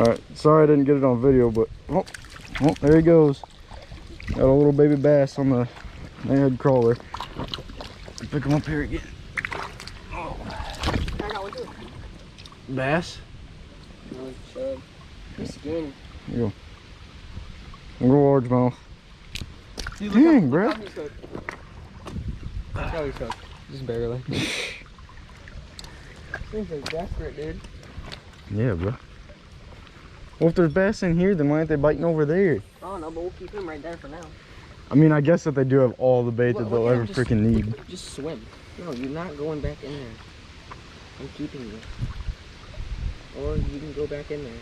All right, sorry I didn't get it on video, but oh, there he goes. Got a little baby bass on the head crawler. Pick him up here again. Oh. I got one too. Bass? No, chub. He's skinny. Here you go. Largemouth. Dude, dang, bro. Look how he's cooked. Just barely. Seems like desperate, dude. Yeah, bro. Well, if there's bass in here, then why aren't they biting over there? I don't know, but we'll keep him right there for now. I mean, I guess that they do have all the bait that they'll ever freaking need. Just swim. No, you're not going back in there. I'm keeping you. Or you can go back in there.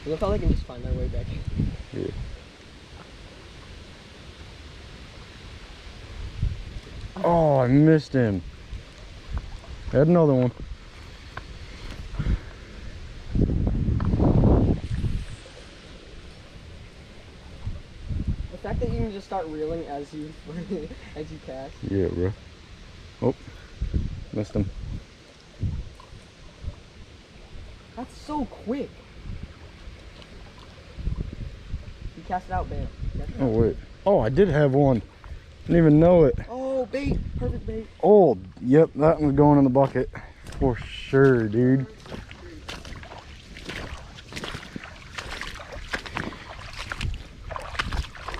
Look how they can just find their way back in. Yeah. Oh, I missed him. Had another one. The fact that you can just start reeling as you as you cast. Yeah, bro. Oh, missed him. That's so quick. You cast it out, bam. Oh wait. Oh, I did have one. Didn't even know it. Oh, bait! Perfect bait. Oh, yep, that one's going in the bucket for sure, dude.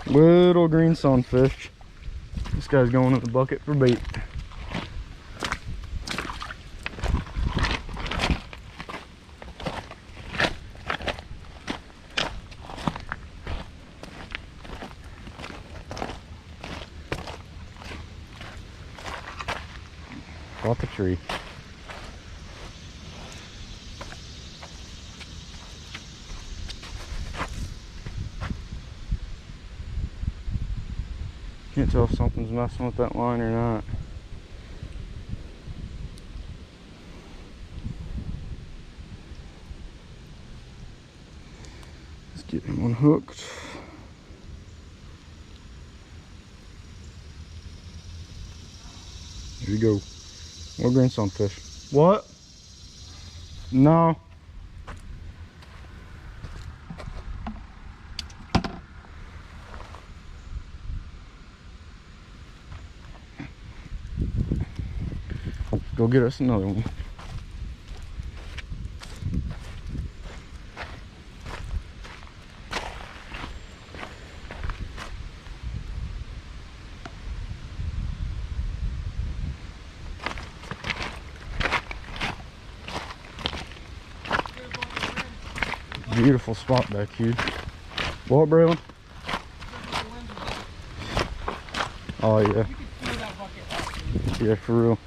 Little green sunfish. This guy's going in the bucket for bait. Caught the tree. Can't tell if something's messing with that line or not. Let's get him unhooked. Here we go. More green sunfish. What? No. Go get us another one. Beautiful spot back here. What, Braylon? Oh yeah. Yeah, for real.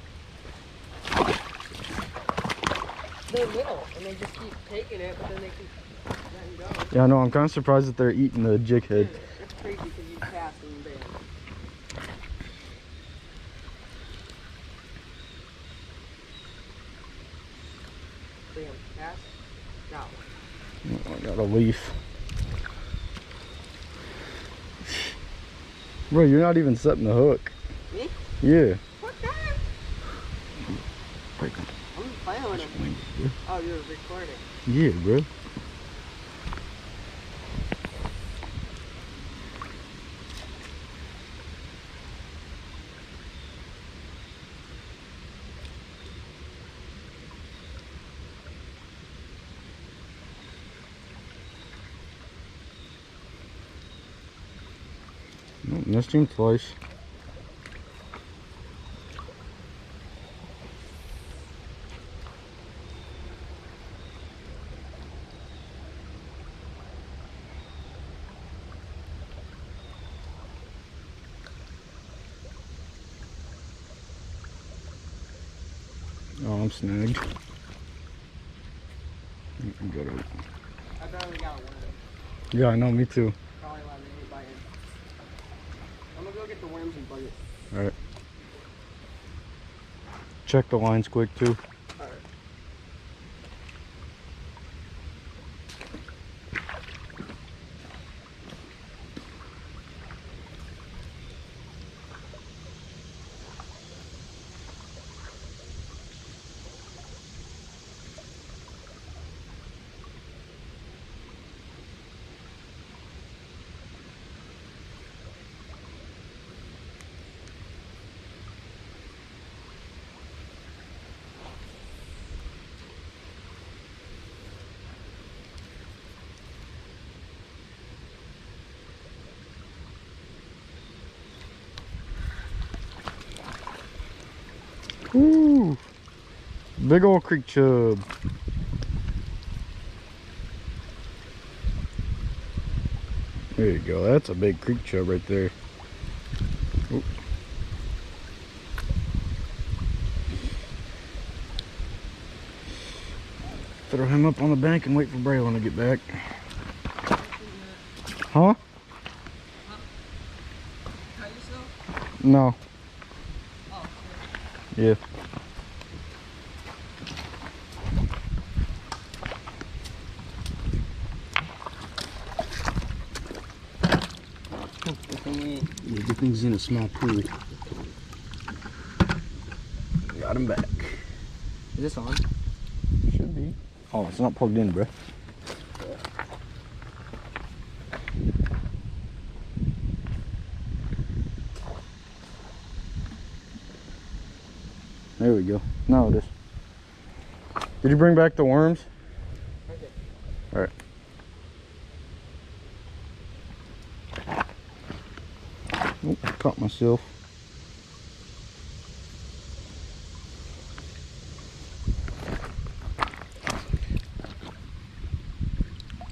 They're little, and they just keep taking it, but then they keep letting go. Yeah, I know. I'm kind of surprised that they're eating the jig head. It's crazy because you cast and bam. Bam, cast, got one. Oh, I got a leaf. Bro, you're not even setting the hook. Me? Yeah. What the heck? Break 'em. I'm playing with him. Oh, you're recording. Yeah, bro. Oh, missed him twice. Oh, I'm snagged. I barely got one. Yeah, I know, me too. Probably let me bite it. I'm gonna go get the worms and bite it. Alright. Check the lines quick too. Alright. Woo! Big old creek chub. There you go. That's a big creek chub right there. Oop. Throw him up on the bank and wait for Braylon to get back. Huh? No. Oh, yeah. Yeah, good thing's in a small pool. Got him back. is this on? Should be. Oh, it's not plugged in, bro. There we go. Now it is. Did you bring back the worms? Okay. All right. Oh, caught myself.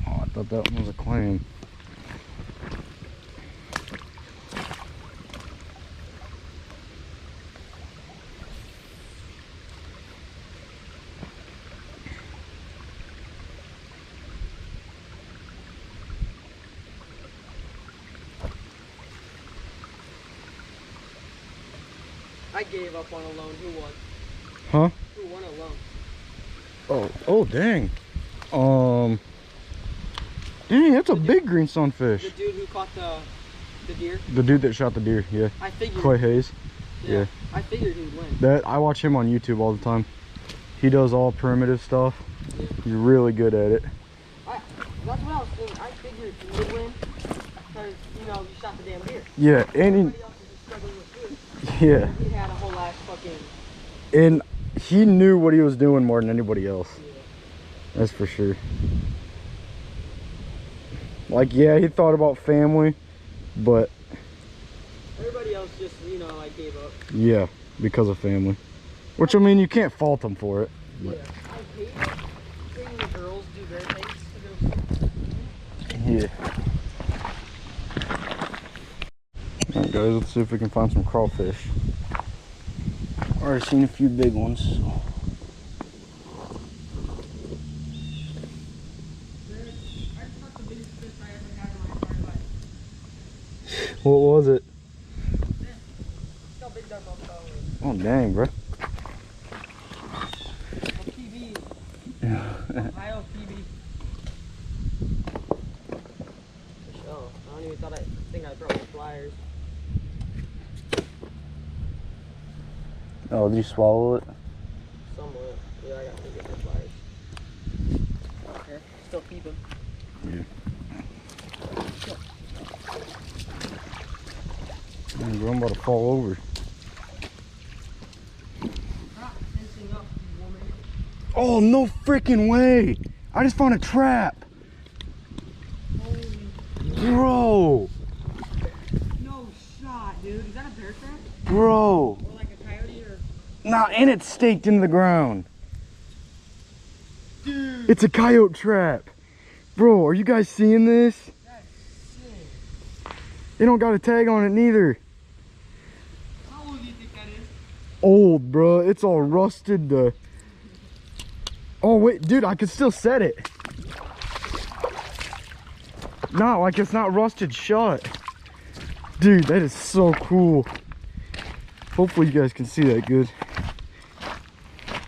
Oh, I thought that one was a clam. I gave up on a loan. Who won? Huh? Who won a loan? Oh, dang. Dang, that's a big green sunfish. The dude who caught the deer? The dude that shot the deer, yeah. I figured. Clay Hayes. Yeah. I figured he would win. That I watch him on YouTube all the time. He does all primitive stuff. Yeah. He's really good at it. That's what I was thinking. I figured he would win because, you know, you shot the damn deer. Yeah, and Everybody else is just struggling with food. yeah. He had a whole ass fucking... And he knew what he was doing more than anybody else. Yeah. That's for sure. Like, yeah, he thought about family, but Everybody else just, you know, like gave up. yeah, because of family. Which, I mean, you can't fault him for it. Yeah. But. I hate seeing the girls do their things because Yeah. Alright guys, let's see if we can find some crawfish. Already seen a few big ones. So. What was it? Oh dang, bro. PB. Ohio PB. Oh, I don't even think I brought my flyers. Oh, did you swallow it? Somewhat. Yeah, I got to get my flyers. Okay, still keep them. Yeah. Dang, bro, I'm about to fall over. Oh, no freaking way! I just found a trap! Bro! No shot, dude. Is that a bear trap? Bro! Or like a coyote or... Nah, and it's staked into the ground. Dude! It's a coyote trap. Bro, are you guys seeing this? That's sick. They don't got a tag on it neither. How old do you think that is? Old, bro. It's all rusted. Oh, wait, dude, I could still set it. Nah, like it's not rusted shut. Dude, that is so cool. Hopefully you guys can see that good.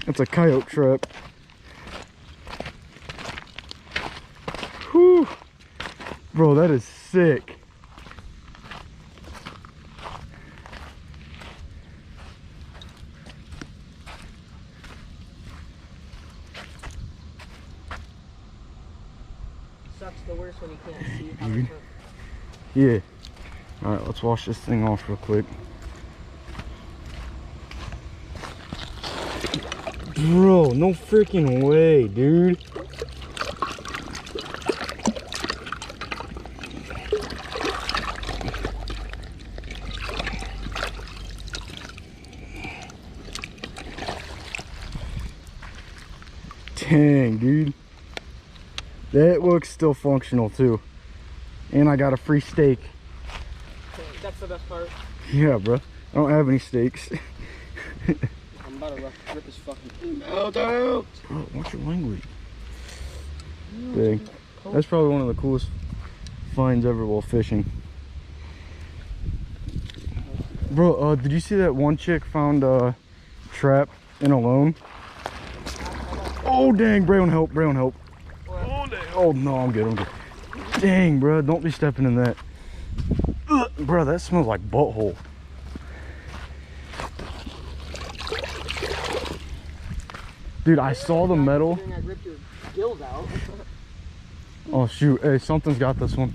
That's a coyote trap. Whew. Bro, that is sick. Sucks the worst when you can't see how Dude. to cook. Yeah. All right, let's wash this thing off real quick. Bro, no freaking way, dude. Dang, dude. That looks still functional too. And I got a free steak. That's the best part. Yeah, bro. I don't have any steaks. I'm about to rip his fucking mouth out. Bro, what's your language? Dang. That's probably one of the coolest finds ever while fishing. Bro, did you see that one chick found a trap in a loam? Oh, dang, Braylon, help, Braylon, help. Oh, no, I'm good, I'm good. Dang, bro, don't be stepping in that. Ugh, bro, that smells like butthole. Dude, I saw the metal. I ripped your gills out. Oh, shoot. Hey, something's got this one.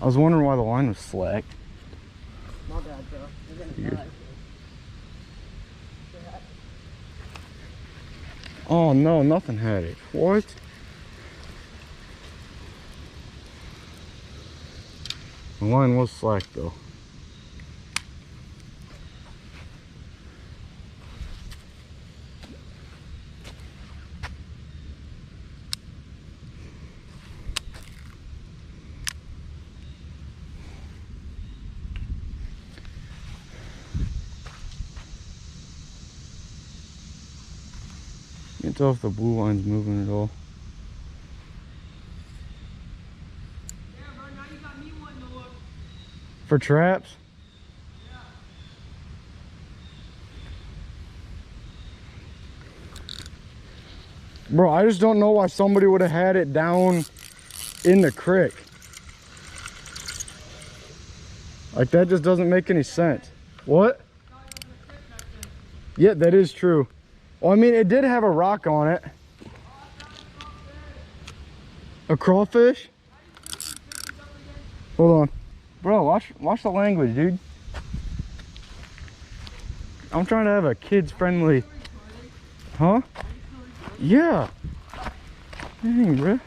I was wondering why the line was slack. My bad, bro. You're gonna die. Oh, no, nothing had it. What? The line was slack, though. You can tell if the blue line's moving at all. Yeah, bro, now you got me wanting to look. For traps? Yeah. Bro, I just don't know why somebody would have had it down in the creek. Like, that just doesn't make any sense. What? Yeah, that is true. Well, I mean, it did have a rock on it. A crawfish? Hold on. Bro, watch the language, dude. I'm trying to have a kids-friendly... Huh? Yeah. Dang, bro.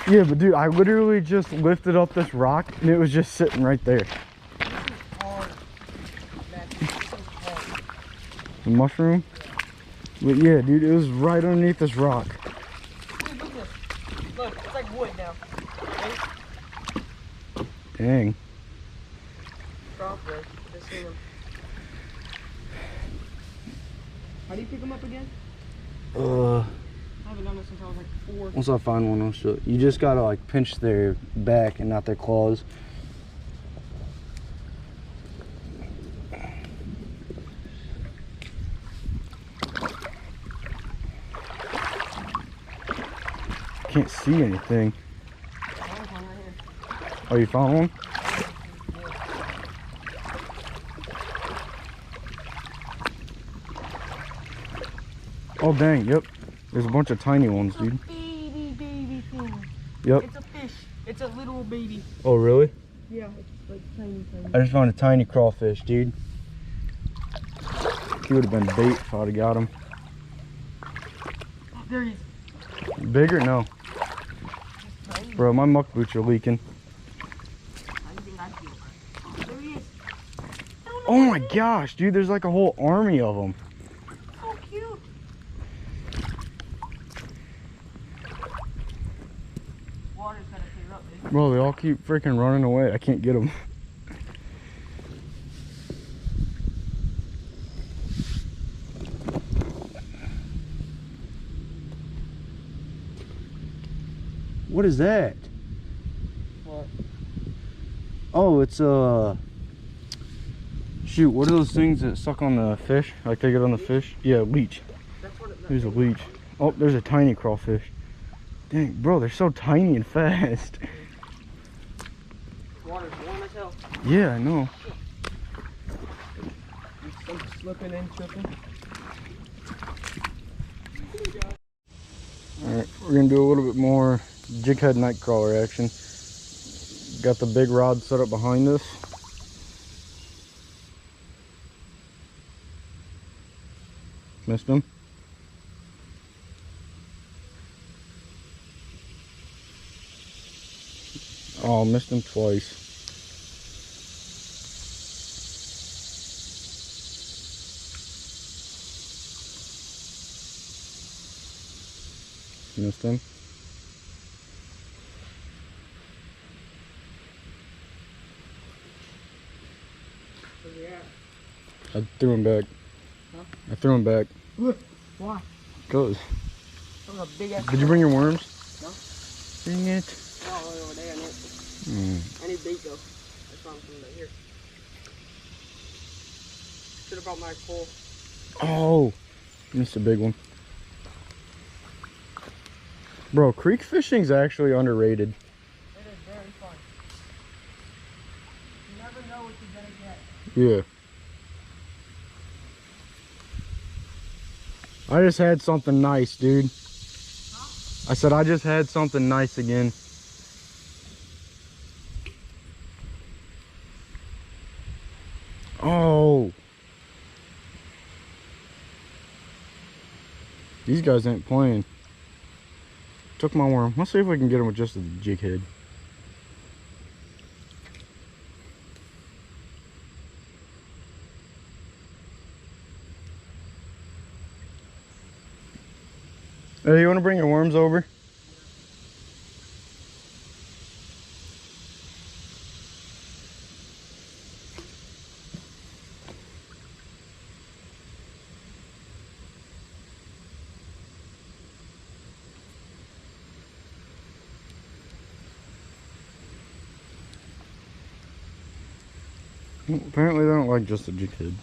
Yeah, but dude, I literally just lifted up this rock and it was just sitting right there. The mushroom? But yeah, dude, it was right underneath this rock. Dude, look at this. Look, it's like wood now. Right? Dang. Crawfish. Just seen him. How do you pick them up again? I haven't done this since I was like 4. Once I find one, I'll show you. You just gotta like pinch their back and not their claws. Can't see anything. There's one right here. Oh, you found one? Oh dang, yep. There's a bunch of tiny ones, dude. Baby thing. Yep. It's a fish. It's a little baby. Oh really? Yeah, it's like tiny. I just found a tiny crawfish, dude. He would have been bait if I'd have got him. Oh, there he is. Bigger? No. Bro, my muck boots are leaking. There he is. Oh my gosh, dude, there's like a whole army of them. So cute. Water's gonna clear up, dude. Bro, they all keep freaking running away. I can't get them. What is that? What? Oh, it's shoot, what are those things that suck on the fish? Like they get on the fish? Yeah, leech. That's what There's a leech. Oh, there's a tiny crawfish. Dang, bro, they're so tiny and fast. Water's warm as hell. Yeah, I know. I'm slipping and tripping. Alright, we're gonna do a little bit more jig head night crawler action. Got the big rod set up behind us. Missed him. Oh, missed him twice. Missed him. Where's he at? I threw him back. Huh? I threw him back. Why? Cause. That was a big ass. Did you bring your worms? No. Bring it. No, over there. I need bait though. I found some right here. Should have brought my pole. Oh, missed a big one. Bro, creek fishing's actually underrated. It is very fun. You never know what you're gonna get. Yeah. I just had something nice, dude. Huh? I said I just had something nice again. Oh. These guys ain't playing. Took my worm. Let's see if we can get him with just a jig head. Hey, you want to bring your worms over? Apparently they don't like just a jig head.